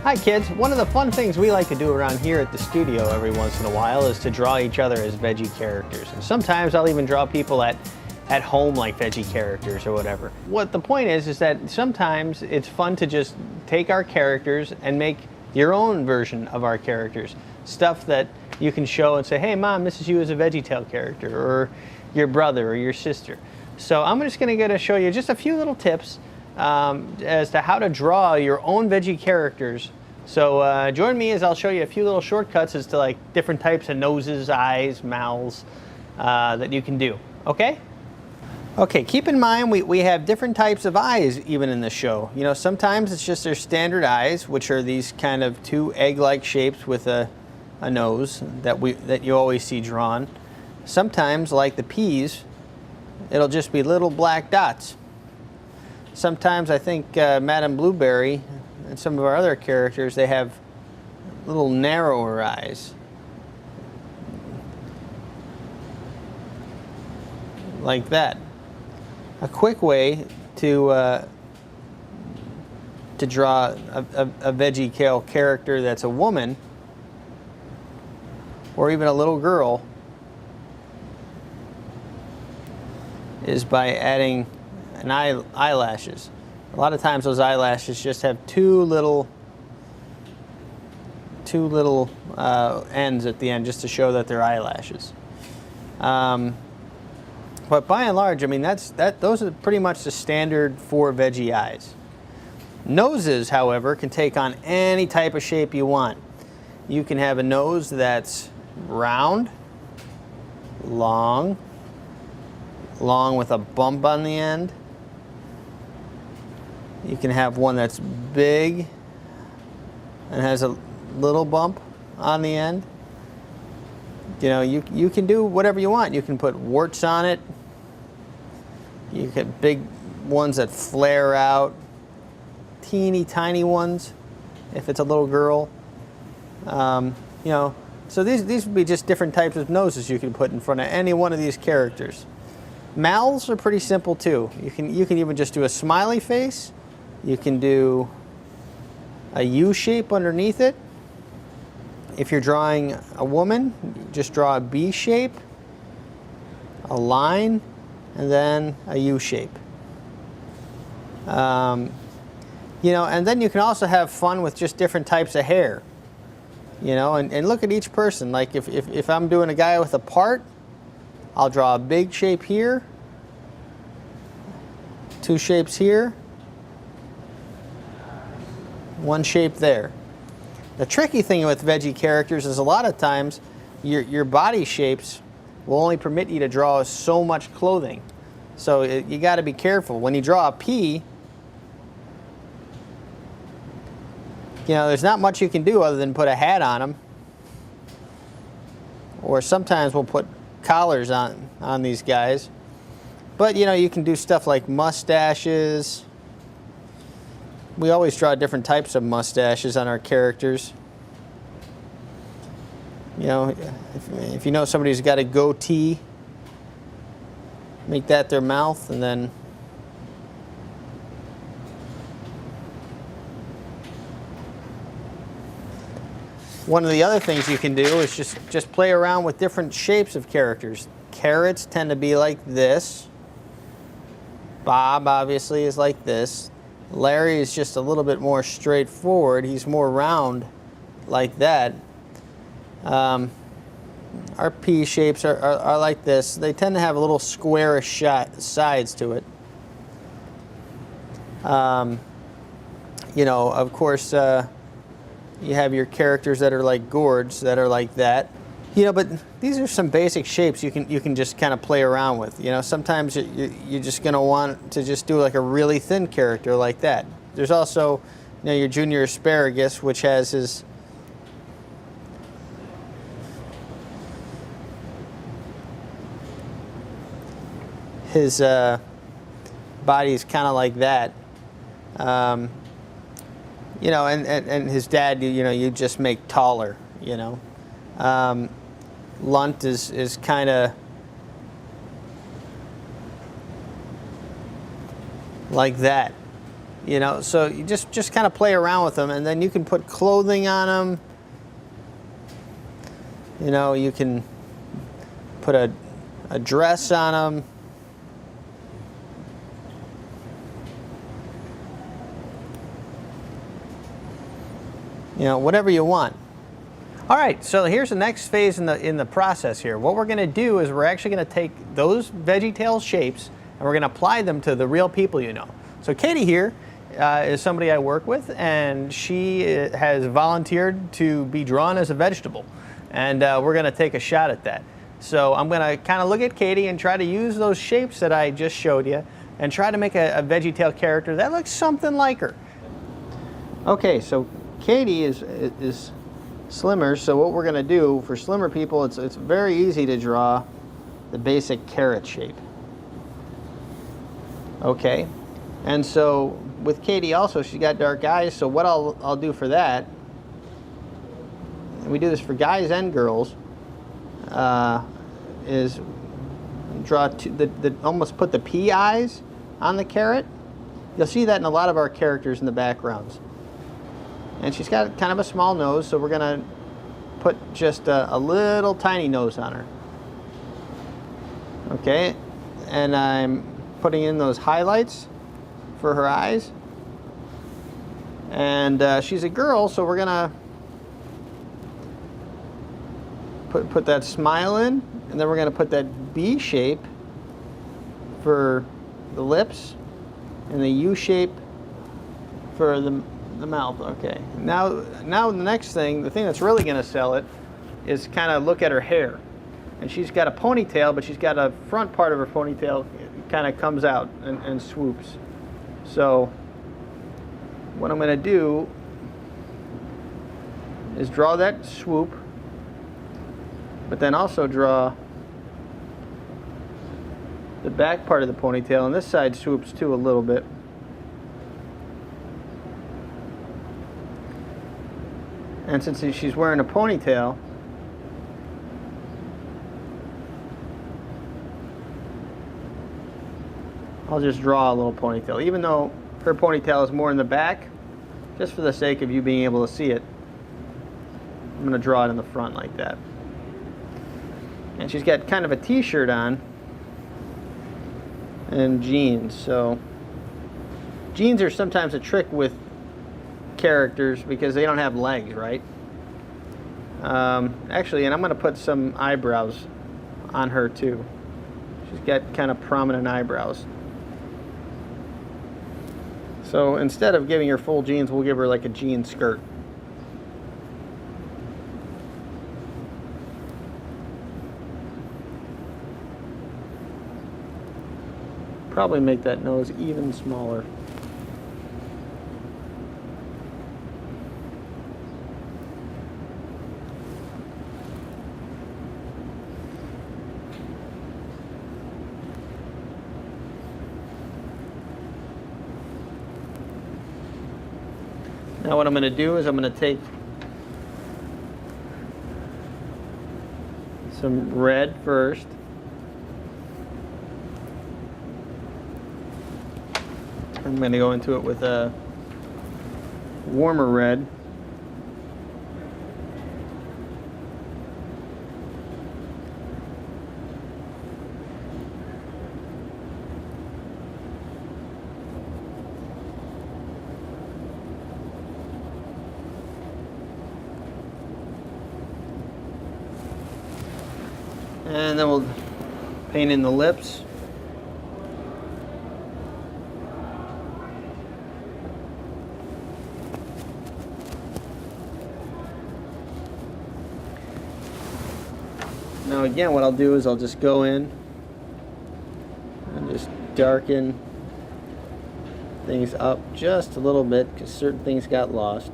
Hi kids, one of the fun things we like to do around here at the studio every once in a while is to draw each other as veggie characters. And sometimes I'll even draw people at home like veggie characters or whatever. What the point is that sometimes it's fun to just take our characters and make your own version of our characters. Stuff that you can show and say, hey mom, this is you as a VeggieTale character, or your brother or your sister. So I'm just going to show you just a few little tips as to how to draw your own veggie characters. So join me as I'll show you a few little shortcuts as to like different types of noses, eyes, mouths that you can do. Okay? Okay, keep in mind we have different types of eyes even in the show. You know, sometimes it's just their standard eyes, which are these kind of two egg-like shapes with a nose that you always see drawn. Sometimes, like the peas, it'll just be little black dots. Sometimes I think Madame Blueberry and some of our other characters, they have little narrower eyes. Like that. A quick way to draw a VeggieTale character that's a woman or even a little girl is by adding an eyelashes. A lot of times those eyelashes just have two little ends at the end just to show that they're eyelashes. But by and large, I mean those are pretty much the standard for veggie eyes. Noses, however, can take on any type of shape you want. You can have a nose that's round, long with a bump on the end. You can have one that's big and has a little bump on the end. You know, you can do whatever you want. You can put warts on it. You get big ones that flare out, teeny tiny ones if it's a little girl. You know, so these would be just different types of noses you can put in front of any one of these characters. Mouths are pretty simple too. You can even just do a smiley face. You can do a U shape underneath it. If you're drawing a woman, just draw a B shape, a line, and then a U shape. You know, and then you can also have fun with just different types of hair. You know, and look at each person. Like if I'm doing a guy with a part, I'll draw a big shape here, two shapes here, one shape there. The tricky thing with veggie characters is a lot of times your body shapes will only permit you to draw so much clothing. So you got to be careful. When you draw a pea, you know, there's not much you can do other than put a hat on them. Or sometimes we'll put collars on these guys. But, you know, you can do stuff like mustaches. We always draw different types of mustaches on our characters. You know, if you know somebody who's got a goatee, make that their mouth, and then one of the other things you can do is just play around with different shapes of characters. Carrots tend to be like this. Bob obviously is like this. Larry is just a little bit more straightforward. He's more round like that. Our pea shapes are like this. They tend to have a little squarish sides to it. You know, of course, you have your characters that are like gourds that are like that. You know, but these are some basic shapes you can just kind of play around with. You know, sometimes you're just going to want to just do like a really thin character like that. There's also, you know, your junior asparagus, which has his body is kind of like that. You know, and his dad, you know, you just make taller, you know. Lunt is kind of like that. You know, so you just kind of play around with them, and then you can put clothing on them. You know, you can put a dress on them. You know, whatever you want. All right, so here's the next phase in the process here. What we're going to do is we're actually going to take those VeggieTales shapes and we're going to apply them to the real people you know. So Katie here is somebody I work with, and she has volunteered to be drawn as a vegetable, and we're going to take a shot at that. So I'm going to kind of look at Katie and try to use those shapes that I just showed you and try to make a VeggieTale character that looks something like her. Okay, so Katie is slimmer, so what we're going to do for slimmer people, it's very easy to draw the basic carrot shape. Okay, and so with Katie also, she's got dark eyes, so what I'll do for that, and we do this for guys and girls, is draw almost put the pea eyes on the carrot. You'll see that in a lot of our characters in the backgrounds. And she's got kind of a small nose, so we're going to put just a little tiny nose on her. Okay, and I'm putting in those highlights for her eyes. And she's a girl, so we're going to put that smile in, and then we're going to put that B shape for the lips, and the U shape for the mouth. Okay, now the next thing, the thing that's really going to sell it, is kind of look at her hair. And she's got a ponytail, but she's got a front part of her ponytail kind of comes out and swoops. So what I'm going to do is draw that swoop, but then also draw the back part of the ponytail, and this side swoops too a little bit. And since she's wearing a ponytail, I'll just draw a little ponytail, even though her ponytail is more in the back, just for the sake of you being able to see it. I'm going to draw it in the front like that. And she's got kind of a t-shirt on and jeans. So jeans are sometimes a trick with characters because they don't have legs, right? Actually, and I'm going to put some eyebrows on her too. She's got kind of prominent eyebrows. So instead of giving her full jeans, we'll give her like a jean skirt. Probably make that nose even smaller. Now what I'm going to do is I'm going to take some red first. I'm going to go into it with a warmer red. And then we'll paint in the lips. Now again, what I'll do is I'll just go in and just darken things up just a little bit because certain things got lost.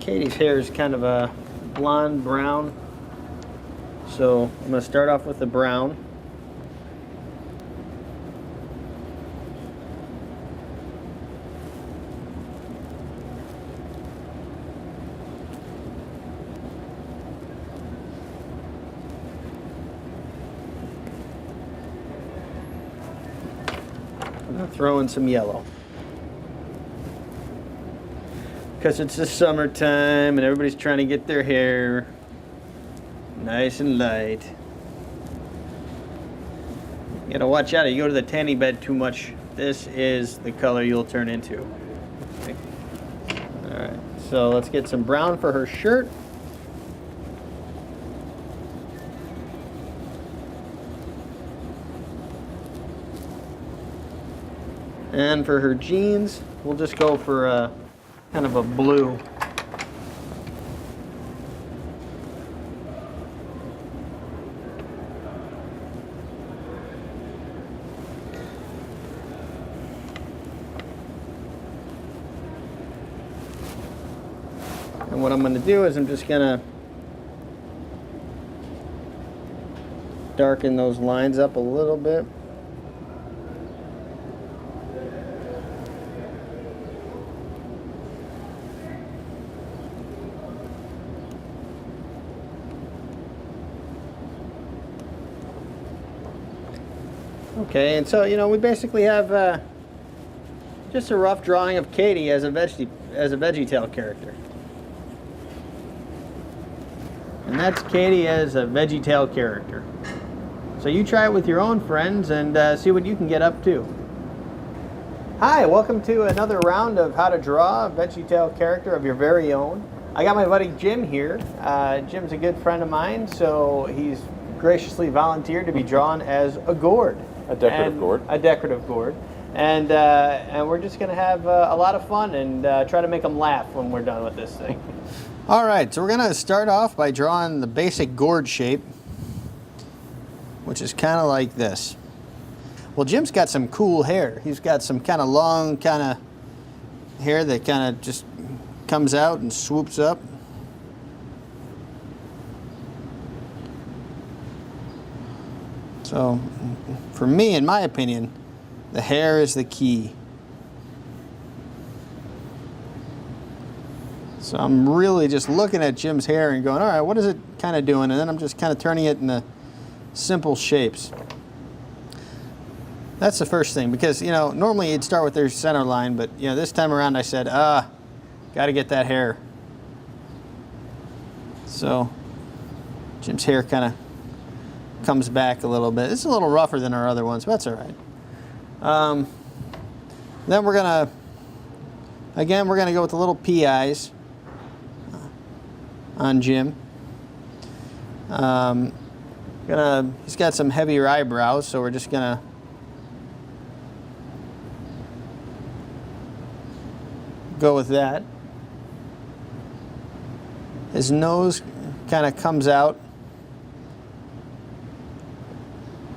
Katie's hair is kind of a blonde brown, so I'm going to start off with the brown. I'll throw in some yellow. Because it's the summertime and everybody's trying to get their hair nice and light. You gotta watch out, you go to the tanning bed too much, this is the color you'll turn into. Okay. Alright, so let's get some brown for her shirt. And for her jeans, we'll just go for kind of a blue. And what I'm going to do is I'm just going to darken those lines up a little bit. Okay, and so, you know, we basically have just a rough drawing of Katie as a VeggieTale character. And that's Katie as a VeggieTale character. So you try it with your own friends and see what you can get up to. Hi, welcome to another round of how to draw a VeggieTale character of your very own. I got my buddy Jim here. Jim's a good friend of mine, so he's graciously volunteered to be drawn as a gourd. A decorative gourd. A decorative gourd. And we're just going to have a lot of fun and try to make them laugh when we're done with this thing. All right, so we're going to start off by drawing the basic gourd shape, which is kind of like this. Well, Jim's got some cool hair. He's got some kind of long kind of hair that kind of just comes out and swoops up. So, for me, in my opinion, the hair is the key. So I'm really just looking at Jim's hair and going, all right, what is it kind of doing? And then I'm just kind of turning it into simple shapes. That's the first thing, because, you know, normally you'd start with their center line, but, you know, this time around I said, got to get that hair. So Jim's hair kind of comes back a little bit. It's a little rougher than our other ones, but that's all right. Then we're gonna go with the little pea eyes on Jim. He's got some heavier eyebrows, so we're just gonna go with that. His nose kind of comes out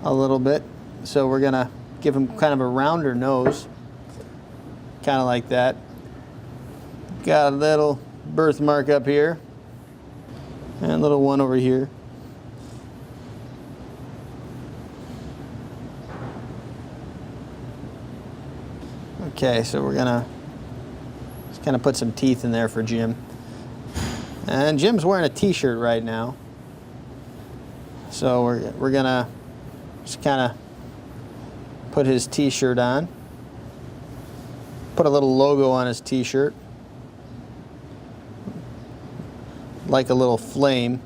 a little bit, so we're gonna give him kind of a rounder nose, kind of like that. Got a little birthmark up here and a little one over here. Okay, so we're gonna just kind of put some teeth in there for Jim. And Jim's wearing a t-shirt right now, so we're gonna just kind of put his t-shirt on. Put a little logo on his t-shirt, like a little flame.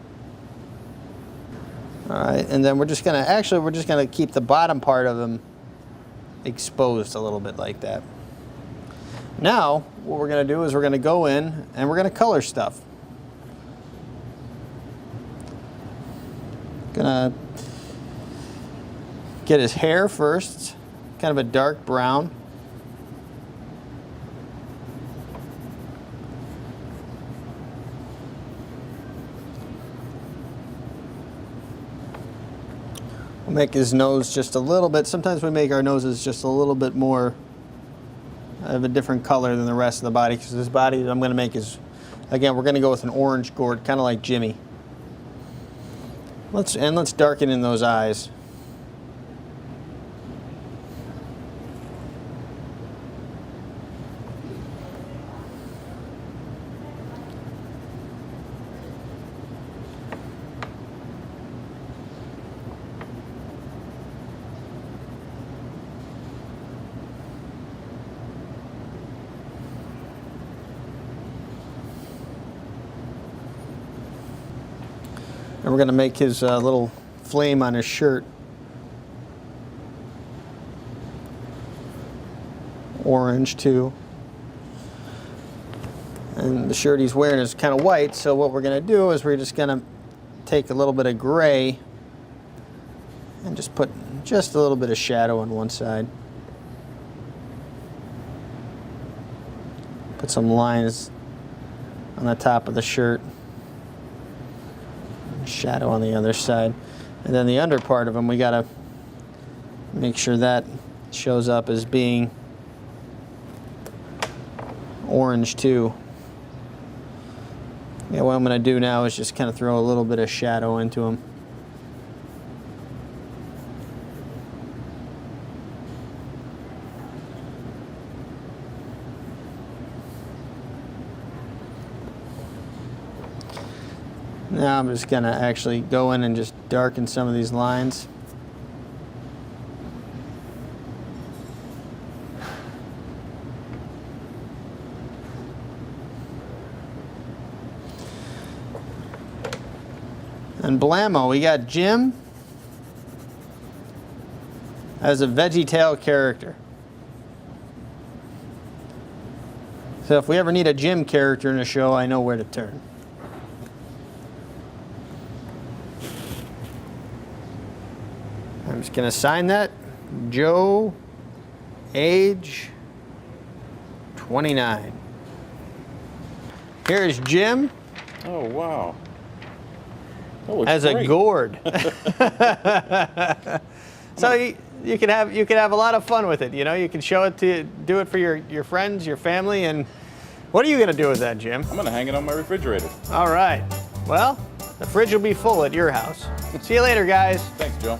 All right, and then we're just gonna keep the bottom part of him exposed a little bit like that. Now, what we're gonna do is we're gonna go in and we're gonna color stuff. Gonna get his hair first, kind of a dark brown. We'll make his nose just a little bit. Sometimes we make our noses just a little bit more of a different color than the rest of the body, because this body I'm going to make is, again, we're going to go with an orange gourd, kind of like Jimmy. Let's darken in those eyes. we're gonna make his little flame on his shirt orange too. And the shirt he's wearing is kind of white, so what we're gonna do is we're just gonna take a little bit of gray and just put just a little bit of shadow on one side. Put some lines on the top of the shirt. Shadow on the other side. And then the under part of him, we gotta make sure that shows up as being orange too. Yeah, what I'm gonna do now is just kind of throw a little bit of shadow into him. Now I'm just gonna actually go in and just darken some of these lines. And blammo, we got Jim as a VeggieTale character. So if we ever need a Jim character in a show, I know where to turn. I'm just gonna sign that. Joe, age 29. Here's Jim. Oh, wow. As great. a gourd. So you can have a lot of fun with it. You know, you can do it for your friends, your family, and what are you gonna do with that, Jim? I'm gonna hang it on my refrigerator. All right. Well, the fridge will be full at your house. See you later, guys. Thanks, Joe.